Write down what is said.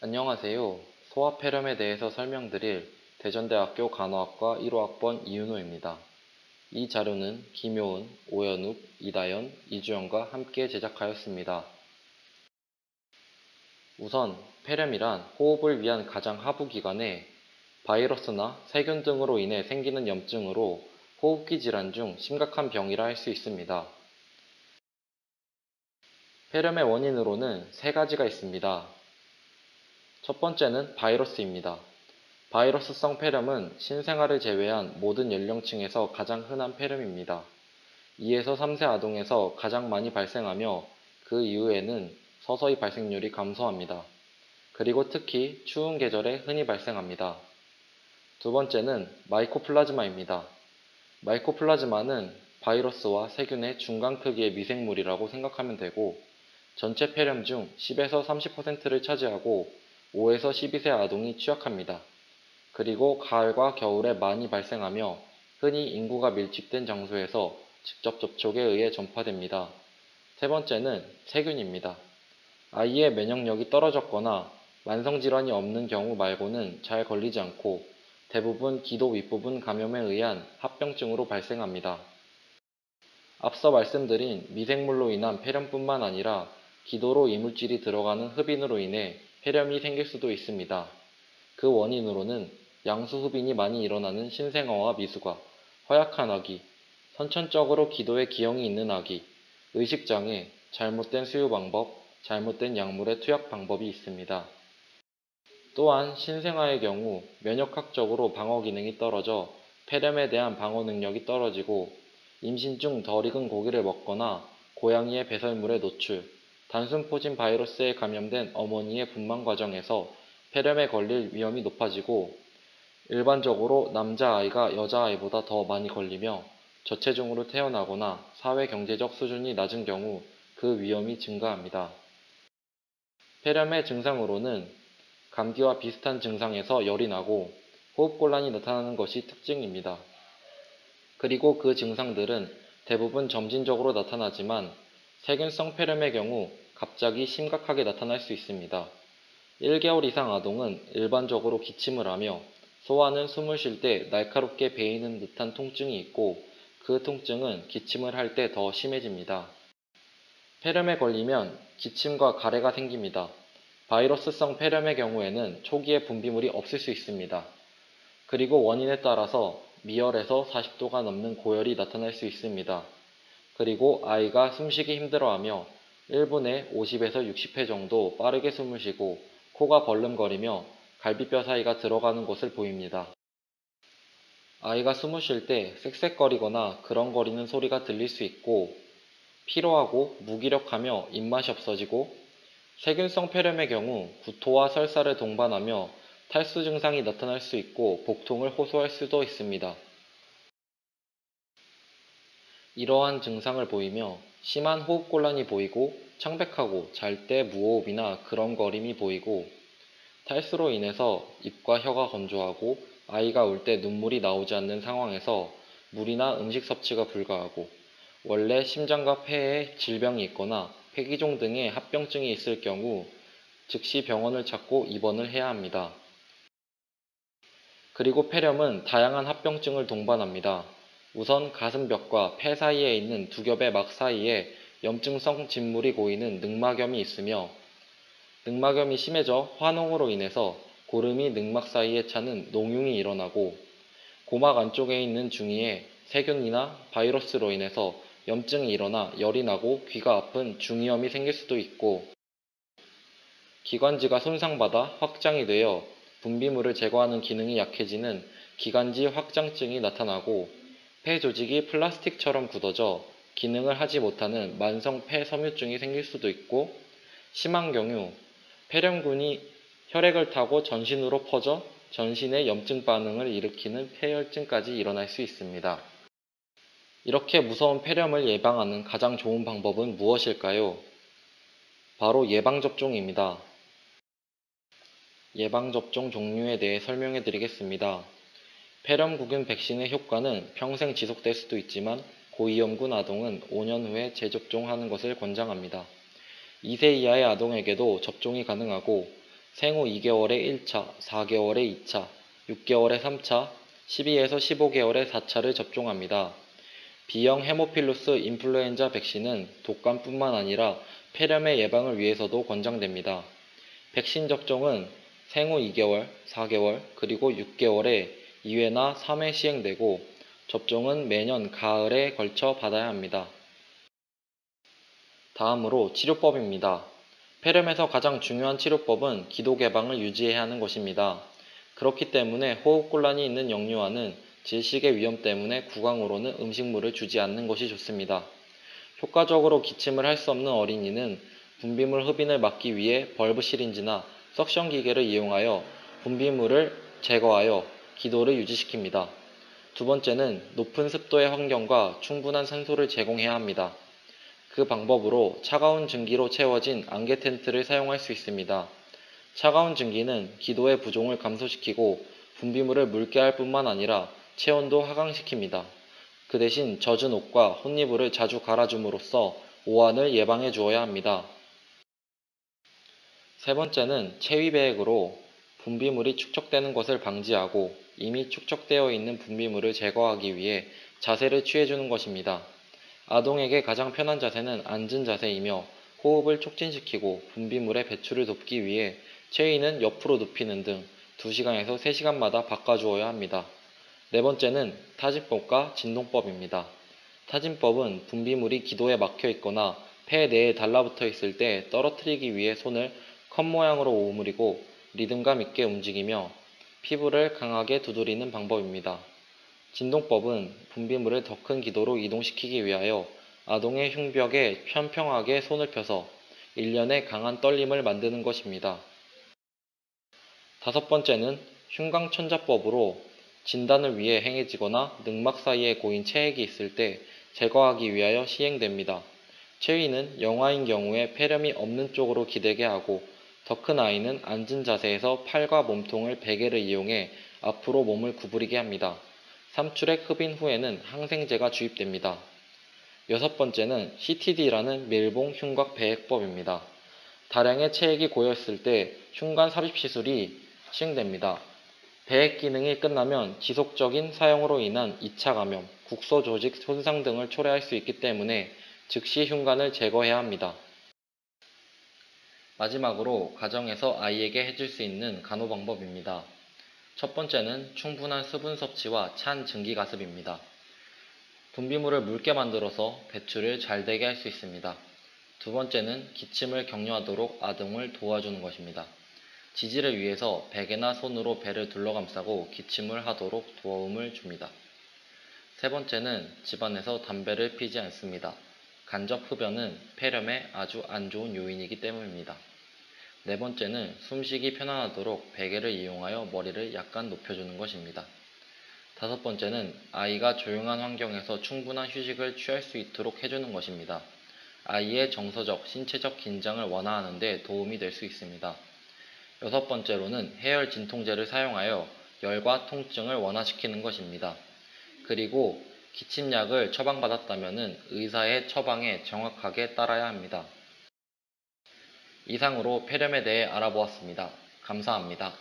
안녕하세요. 소아폐렴에 대해서 설명드릴 대전대학교 간호학과 1호학번 이윤호입니다. 이 자료는 김효은, 오연욱, 이다연, 이주영과 함께 제작하였습니다. 우선 폐렴이란 호흡을 위한 가장 하부 기관에 바이러스나 세균 등으로 인해 생기는 염증으로 호흡기 질환 중 심각한 병이라 할 수 있습니다. 폐렴의 원인으로는 세 가지가 있습니다. 첫 번째는 바이러스입니다. 바이러스성 폐렴은 신생아를 제외한 모든 연령층에서 가장 흔한 폐렴입니다. 2에서 3세 아동에서 가장 많이 발생하며 그 이후에는 서서히 발생률이 감소합니다. 그리고 특히 추운 계절에 흔히 발생합니다. 두 번째는 마이코플라즈마입니다. 마이코플라즈마는 바이러스와 세균의 중간 크기의 미생물이라고 생각하면 되고 전체 폐렴 중 10에서 30%를 차지하고 5에서 12세 아동이 취약합니다. 그리고 가을과 겨울에 많이 발생하며 흔히 인구가 밀집된 장소에서 직접 접촉에 의해 전파됩니다. 세 번째는 세균입니다. 아이의 면역력이 떨어졌거나 만성질환이 없는 경우 말고는 잘 걸리지 않고 대부분 기도 윗부분 감염에 의한 합병증으로 발생합니다. 앞서 말씀드린 미생물로 인한 폐렴뿐만 아니라 기도로 이물질이 들어가는 흡인으로 인해 폐렴이 생길 수도 있습니다. 그 원인으로는 양수흡인이 많이 일어나는 신생아와 미숙아, 허약한 아기, 선천적으로 기도에 기형이 있는 아기, 의식장애, 잘못된 수유 방법, 잘못된 약물의 투약 방법이 있습니다. 또한 신생아의 경우 면역학적으로 방어 기능이 떨어져 폐렴에 대한 방어 능력이 떨어지고 임신 중 덜 익은 고기를 먹거나 고양이의 배설물에 노출, 단순 포진 바이러스에 감염된 어머니의 분만 과정에서 폐렴에 걸릴 위험이 높아지고 일반적으로 남자아이가 여자아이보다 더 많이 걸리며 저체중으로 태어나거나 사회 경제적 수준이 낮은 경우 그 위험이 증가합니다. 폐렴의 증상으로는 감기와 비슷한 증상에서 열이 나고 호흡곤란이 나타나는 것이 특징입니다. 그리고 그 증상들은 대부분 점진적으로 나타나지만 세균성 폐렴의 경우 갑자기 심각하게 나타날 수 있습니다. 1개월 이상 아동은 일반적으로 기침을 하며 소아는 숨을 쉴 때 날카롭게 베이는 듯한 통증이 있고 그 통증은 기침을 할 때 더 심해집니다. 폐렴에 걸리면 기침과 가래가 생깁니다. 바이러스성 폐렴의 경우에는 초기에 분비물이 없을 수 있습니다. 그리고 원인에 따라서 미열에서 40도가 넘는 고열이 나타날 수 있습니다. 그리고 아이가 숨쉬기 힘들어하며 1분에 50에서 60회 정도 빠르게 숨을 쉬고 코가 벌름거리며 갈비뼈 사이가 들어가는 것을 보입니다. 아이가 숨을 쉴 때 쌕쌕거리거나 그렁거리는 소리가 들릴 수 있고 피로하고 무기력하며 입맛이 없어지고 세균성 폐렴의 경우 구토와 설사를 동반하며 탈수 증상이 나타날 수 있고 복통을 호소할 수도 있습니다. 이러한 증상을 보이며 심한 호흡곤란이 보이고 창백하고 잘 때 무호흡이나 그렁거림이 보이고 탈수로 인해서 입과 혀가 건조하고 아이가 울 때 눈물이 나오지 않는 상황에서 물이나 음식 섭취가 불가하고 원래 심장과 폐에 질병이 있거나 폐기종 등의 합병증이 있을 경우 즉시 병원을 찾고 입원을 해야 합니다. 그리고 폐렴은 다양한 합병증을 동반합니다. 우선 가슴벽과 폐 사이에 있는 두 겹의 막 사이에 염증성 진물이 고이는 늑막염이 있으며 늑막염이 심해져 화농으로 인해서 고름이 늑막 사이에 차는 농흉이 일어나고 고막 안쪽에 있는 중이에 세균이나 바이러스로 인해서 염증이 일어나 열이 나고 귀가 아픈 중이염이 생길 수도 있고 기관지가 손상받아 확장이 되어 분비물을 제거하는 기능이 약해지는 기관지 확장증이 나타나고 폐 조직이 플라스틱처럼 굳어져 기능을 하지 못하는 만성 폐섬유증이 생길 수도 있고 심한 경우 폐렴군이 혈액을 타고 전신으로 퍼져 전신에 염증 반응을 일으키는 폐혈증까지 일어날 수 있습니다. 이렇게 무서운 폐렴을 예방하는 가장 좋은 방법은 무엇일까요? 바로 예방접종입니다. 예방접종 종류에 대해 설명해 드리겠습니다. 폐렴구균 백신의 효과는 평생 지속될 수도 있지만 고위험군 아동은 5년 후에 재접종하는 것을 권장합니다. 2세 이하의 아동에게도 접종이 가능하고 생후 2개월에 1차, 4개월에 2차, 6개월에 3차, 12에서 15개월에 4차를 접종합니다. B형 헤모필루스 인플루엔자 백신은 독감뿐만 아니라 폐렴의 예방을 위해서도 권장됩니다. 백신 접종은 생후 2개월, 4개월, 그리고 6개월에 2회나 3회 시행되고 접종은 매년 가을에 걸쳐 받아야 합니다. 다음으로 치료법입니다. 폐렴에서 가장 중요한 치료법은 기도 개방을 유지해야 하는 것입니다. 그렇기 때문에 호흡곤란이 있는 영유아는 질식의 위험 때문에 구강으로는 음식물을 주지 않는 것이 좋습니다. 효과적으로 기침을 할 수 없는 어린이는 분비물 흡인을 막기 위해 벌브 시린지나 석션 기계를 이용하여 분비물을 제거하여 기도를 유지시킵니다. 두 번째는 높은 습도의 환경과 충분한 산소를 제공해야 합니다. 그 방법으로 차가운 증기로 채워진 안개 텐트를 사용할 수 있습니다. 차가운 증기는 기도의 부종을 감소시키고 분비물을 묽게 할 뿐만 아니라 체온도 하강시킵니다. 그 대신 젖은 옷과 혼이불을 자주 갈아줌으로써 오한을 예방해 주어야 합니다. 세 번째는 체위배액으로 분비물이 축적되는 것을 방지하고 이미 축적되어 있는 분비물을 제거하기 위해 자세를 취해주는 것입니다. 아동에게 가장 편한 자세는 앉은 자세이며 호흡을 촉진시키고 분비물의 배출을 돕기 위해 체위는 옆으로 눕히는 등 2시간에서 3시간마다 바꿔주어야 합니다. 네 번째는 타진법과 진동법입니다. 타진법은 분비물이 기도에 막혀 있거나 폐 내에 달라붙어 있을 때 떨어뜨리기 위해 손을 컵 모양으로 오므리고 리듬감 있게 움직이며 피부를 강하게 두드리는 방법입니다. 진동법은 분비물을 더 큰 기도로 이동시키기 위하여 아동의 흉벽에 평평하게 손을 펴서 일련의 강한 떨림을 만드는 것입니다. 다섯 번째는 흉곽천자법으로 진단을 위해 행해지거나 늑막 사이에 고인 체액이 있을 때 제거하기 위하여 시행됩니다. 체위는 영아인 경우에 폐렴이 없는 쪽으로 기대게 하고 더 큰 아이는 앉은 자세에서 팔과 몸통을 베개를 이용해 앞으로 몸을 구부리게 합니다. 3출액 흡인 후에는 항생제가 주입됩니다. 여섯 번째는 CTD라는 밀봉 흉곽 배액법입니다. 다량의 체액이 고였을 때 흉관 삽입 시술이 시행됩니다. 배액 기능이 끝나면 지속적인 사용으로 인한 2차 감염, 국소 조직 손상 등을 초래할 수 있기 때문에 즉시 흉관을 제거해야 합니다. 마지막으로 가정에서 아이에게 해줄 수 있는 간호 방법입니다. 첫 번째는 충분한 수분 섭취와 찬 증기 가습입니다. 분비물을 묽게 만들어서 배출을 잘 되게 할 수 있습니다. 두 번째는 기침을 격려하도록 아동을 도와주는 것입니다. 지지를 위해서 베개나 손으로 배를 둘러감싸고 기침을 하도록 도움을 줍니다. 세 번째는 집안에서 담배를 피지 않습니다. 간접 흡연은 폐렴에 아주 안 좋은 요인이기 때문입니다. 네 번째는 숨쉬기 편안하도록 베개를 이용하여 머리를 약간 높여주는 것입니다. 다섯 번째는 아이가 조용한 환경에서 충분한 휴식을 취할 수 있도록 해주는 것입니다. 아이의 정서적, 신체적 긴장을 완화하는 데 도움이 될 수 있습니다. 여섯 번째로는 해열 진통제를 사용하여 열과 통증을 완화시키는 것입니다. 그리고 기침약을 처방받았다면 의사의 처방에 정확하게 따라야 합니다. 이상으로 폐렴에 대해 알아보았습니다. 감사합니다.